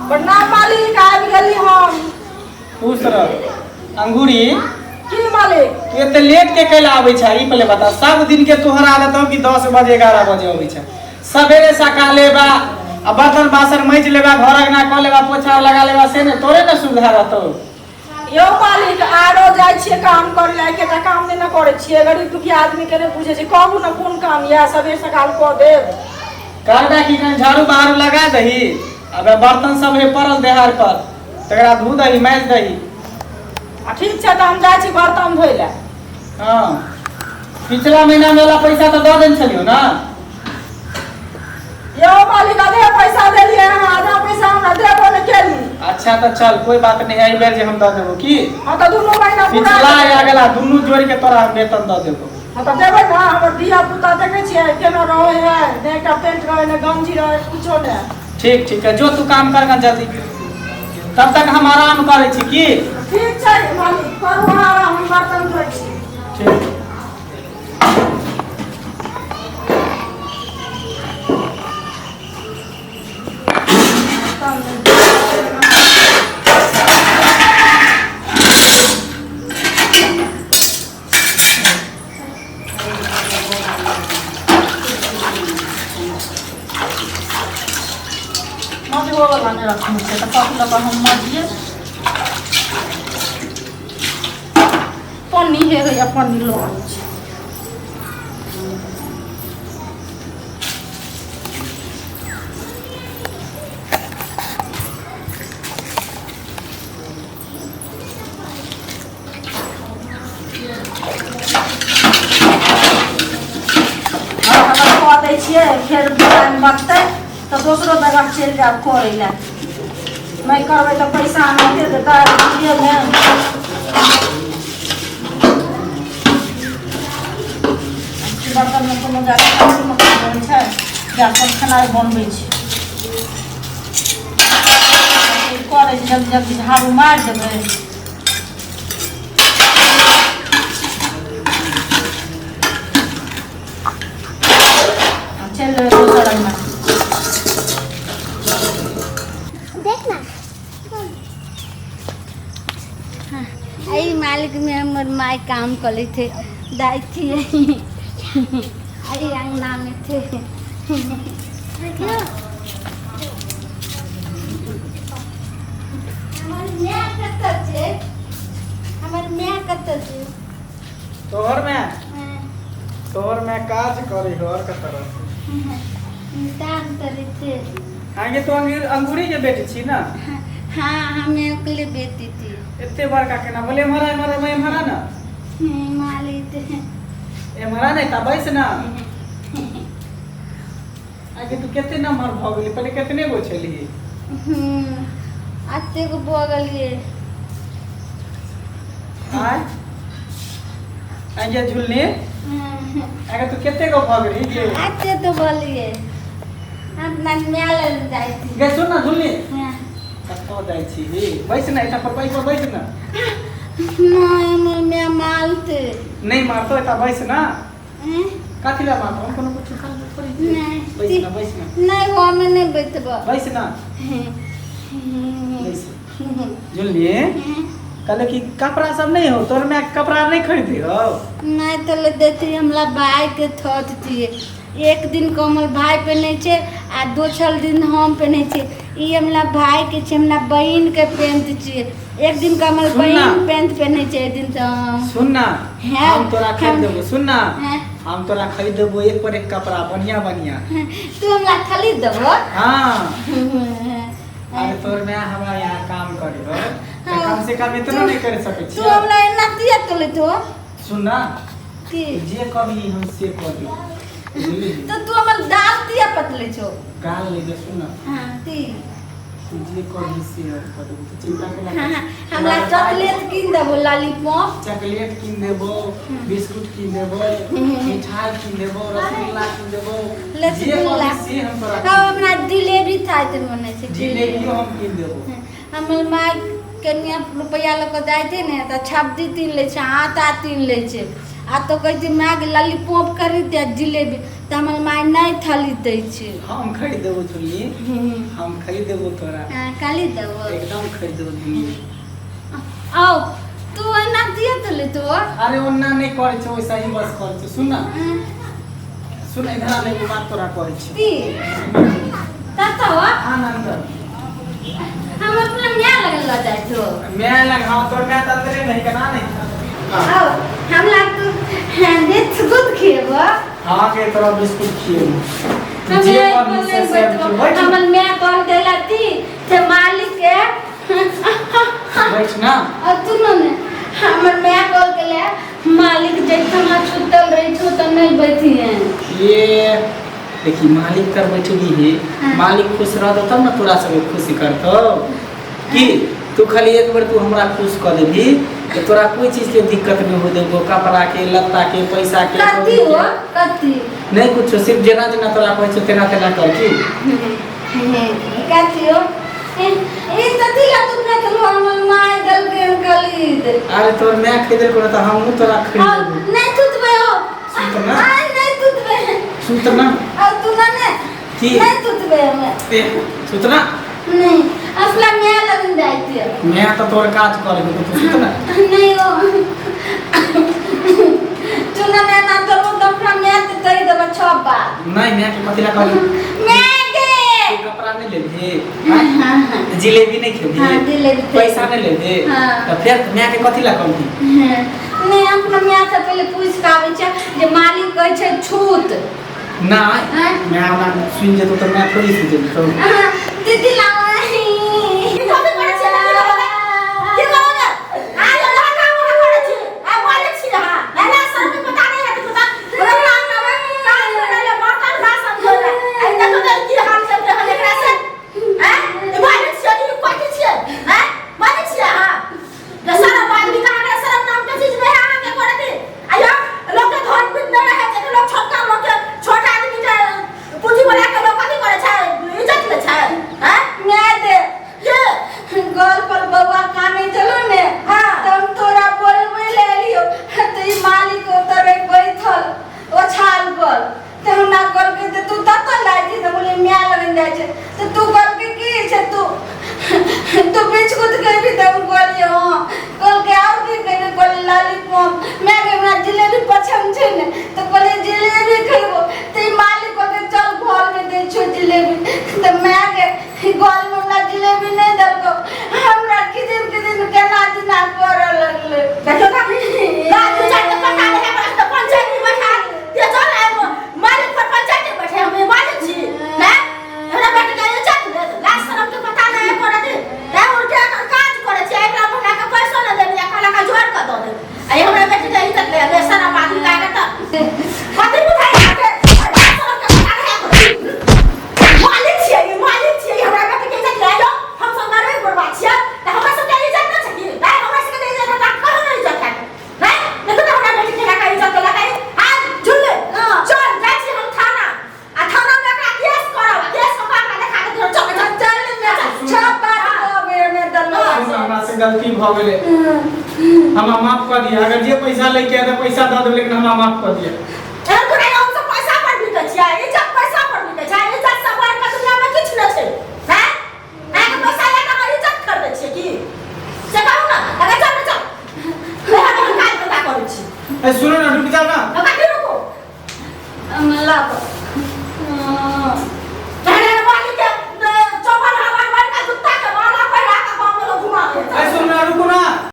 प्रणाम मालिक, आबि गेली हम। खुश रह। अंगूरी की मालिक? तू एते लेट के कैला आबै छै ई पहले बता। सब दिन के तोहर आदत हो कि 10 बजे 11 बजे आबै छै। सवेरे सका लेबा आ बर्तन बासन मैज लेबा, घर अंगना क लेबा, पोछा लगा लेबा, से ने तोरे ने सुविधा रहतौ। यो मालिक, आरो जाइ छियै काम करे ला, एकेटा काम नहि न करे छियै। गरीब दुखिया आदमी के ने बुझे छै। कहू न कोन काम या सबेर सकाल क देब। करबा की कहीं झाड़ू बहारू लगा दही। अब बर्तन सब है पड़ल देहार पर, तकरा धो दही, मैज दही। ठीक छै, तो हम जाइ छी बर्तन धोय ला। हाँ, पिछला महीना में वाला पैसा तो दऽ देन छलियो ना। यो मालिक, आधे पैसा देलिए, आधा पैसा हमरा देबो न केली। अच्छा तो चल, कोई बात नहीं, एहि बेर जे हम दऽ देबो की। हां तो दुनू महीना पूरा पिछला या अगला दुनू जोड़ के तोरा हम वेतन दऽ देबो। हां तो देबै ना। हमर धिया पुता देखे छियै केना रहै है, ने एकटा पेंट रहै ने गंजी रहै, कुछो ने। ठीक ठीक है, जो तू काम कर जल्दी, तब तक हम आराम करे छी की। ठीक छै मालिक, करू आराम, हम बर्तन धोइ छी। ठीक। मजबो वाला ने रखने छै त कथि लगा हम मजिए। पन्नी हे या पन्नी लो छै। कह दै छियै फेर बचतै तो दोसरो जगह चलि जाब करे ला। नहीं करबै तो पैसा नहीं देता है में। बर्तन में कोनो जाकर छै, जाकर खेनाइ बनबै छै। करे छै जल्दी जल्दी झाड़ू मारि देबै। चल दोसर अंगना देखना। हाँ, आई मालिक में हमर माई काम करे थे, दाई थी आई अंगना में थे। हमर मैं कत छे? तोहर में काज करे हो और कत रह। काम करे थे। आगे तो अंगूरी के बेटी छी ना। हाँ, हमें अकेले बेटी थी। इतने बड़का केना बोले मरा मैं मरा ना। मालिक ए मरा नहीं ता बैस ना। आगे तू कितने नंबर भ गेली, पहले कितने गो छली। आते को बगलिए आय आगे झुलने आगे तू कितने गो भ गेली ये। आते तो बोलिए अपना मेला जाई थी। गे सुन ना झुलने हां कतो जाई छी हे। बैस ना, इता पर बैस ना। नहीं मैं मालते नहीं मारतो, इता बैस ना। काथी ला मारतो, हम कोनो कुछ खा पड़ी। नहीं बैस ना। नहीं वो में नहीं बैठबा। बैस ना। बैस झुलने कहले कि कपड़ा सब नहीं हो, तोर में कपड़ा नहीं खरीदे हो। नहीं तो ले देती हमरा भाई के थोथ थी। एक दिन कमल भाई पहने छे आ दोसर दिन हम पहने छे। ई हमरा भाई के छे, हमरा बहन के पेंट छे। एक दिन कमल बहन पेंट पहने छे, एक दिन तो सुन ना, है हम तोरा खरीद देबो। सुन ना, है हम तोरा खरीद देबो एक पर एक कपड़ा बढ़िया बढ़िया। तू हमरा खरीद देबो। हां अरे तोर में हमरा यहाँ काम करे हो तो कम से कम इतना नहीं कर सके छी। तू हमरा इतना दिया तो ले तो सुन ना, की जे कभी हम से कर दी तो तू हमर दाल दिया पतले छो गाल ले दे। सुन ना, हां ती तू जे कभी से कर दे तो चिंता के हां ना। हमरा चॉकलेट किन देबो, लॉलीपॉप चॉकलेट किन देबो, बिस्कुट किन देबो, मिठाई किन देबो, रसगुल्ला किन देबो, रसगुल्ला से हम तोरा का हमरा डिलीवरी था त मने छे। जिलेबी हम किन देबो। हमर माँ कनिया रुपया ल के जाय थे ने त छब्दी तीन ले छे, आटा तीन ले छे आ तो कहै छै माय के लॉलीपॉप खरीद दे जिलेबी त हमर माय नहीं थाली दै छै। हम खरीद देबो चुली, हम खरीद देबो तोरा। हां खाली देबो एकदम खरीद देबो चुली। आओ तू एना दिए त ले तो। अरे ओन्ना नहीं करे छै, वैसा ही बस करे छै। सुन ना, सुन इधर आने के बात तोरा कहै छी। की ताता हो आनंद हम अपना म्या लगल ल जाय छो। मैं लगा तोर मैं तंदरे नहीं कना नहीं। आओ हमरा तू बिस्कुट खेबो। हां के तोरा बिस्कुट खिए। जे पर से हमर म्या कॉल देला थी से मालिक के बैठ ना। और तू ने हमर म्या कॉल केले मालिक जैठमा छुटल रही छो त नहीं बैठी है। ये देखी मालिक कर बैठली है, मालिक खुश रह तब ना तोरा सब खुशी करतो। की तू खाली एक बार तू हमरा खुश कर देबी तो तोरा कोई चीज के दिक्कत नहीं हो देबो, कपड़ा के, लत्ता के, पैसा के, कथी हो कथी नहीं कुछ, सिर्फ जेना जेना तोरा कहै छ तेना तेना कर की। कथी हो ए कथी ला तू ना कलो हमर माय गल के खरीद। अरे तोर मैं खरीदल को त हम तोरा खरीद देबो। नहीं तुतबे हो सुतना नहीं तुतबे सुतना और तू ना ने की नहीं तुतबे हमें सुतना नहीं असला म्या लगन जाइते। मैं तो तोर काज कर देबो, तू सुतना नहीं हो तू ना ना तो अपना म्या ते कहि देबो छब बात। नहीं मैं के कथि ला कहली म्या के तू कपड़ा नहीं लेबे, हां जिलेबी नहीं खेबी, हां जिलेबी पैसा नहीं लेबे तो फिर मैं के कथि ला कहली। नहीं अपना म्या से पहले पूछ के आबै छै जे मालिक कहै छै छूत ना मैं आना सुन जे तो मैं थोड़ी सुन जे तो दीदी लाई कथि करे छै की करोगे आ लगा काम करे छै आ मालिक छी हां एना सब के पता नहीं है तो पता बोला काम करे काम करे बर्तन बासन धोए आई देखो तो की हाल सब रहे एकरा से हैं ई मालिक छी की कथि छी हैं मालिक छी हां जे सारा बात भी कहां शर्म नाम के चीज नहीं आके करे दे आयो लोग के धन पिट नहीं रहे जे लोग छोटका लोग के छोटा आदमी के पूंजी बना के लोग कथि करे छै इज्जत ले छै हैं म्या दे ये गोल पर बउआ काने चलो ने हां तुम तोरा बोलबे ले लियो तो ई मालिक उतरे बैठल ओछाल पर ते हमरा कर के तू तत लाई छी त बोले म्या लगन जाय छै तो तू कर के की छै तू तू बीच कुछ के भी तुम बोलियो कल के और की के बोले लॉलीपॉप मैं के हमरा जिलेबी पसंद छै ने तो बोले जिलेबी खइबो ते मालिक के चल घर में दे छो जिलेबी तो मैं के घर में हमरा जिलेबी नहीं दलको हमरा किदिन केना दिना कर लगले देखो का बात विचार के पता नहीं है बस तो पंचायत में बैठा ये चल है मालिक पर पंचायत में बैठे हम मालिक छी हैं हमरा बैठ के इज्जत दे लास्ट शर्म के पता नहीं है करे दे रे उल्टा कर काज करे छी एकरा बना के पैसा न दे या काला का जोड़ कर दो दे आई हमरा बैठ के इज्जत ले बे सारा बात का त कथि बुझाई आके शर्म के पता नहीं है मालिक छी हमरा बैठ के इज्जत ले लो हम सब मरबे बर्बाद छी त हमरा सब के इज्जत न छै नहीं हमरा सब के इज्जत ना कहो नहीं इज्जत है नहीं देखो तो हमरा बैठ के लगा इज्जत लगा आज झुल्ले चल जाय छी हम थाना आ थाना में एकरा केस करब केस को बात देखा के चल चल में छप बात होबे ने दलो हमरा से गलती भ गेले, हमरा माफ कर दिया। अगर जे पैसा लेके आए तो पैसा दे देब, लेकिन हमरा माफ कर दिया।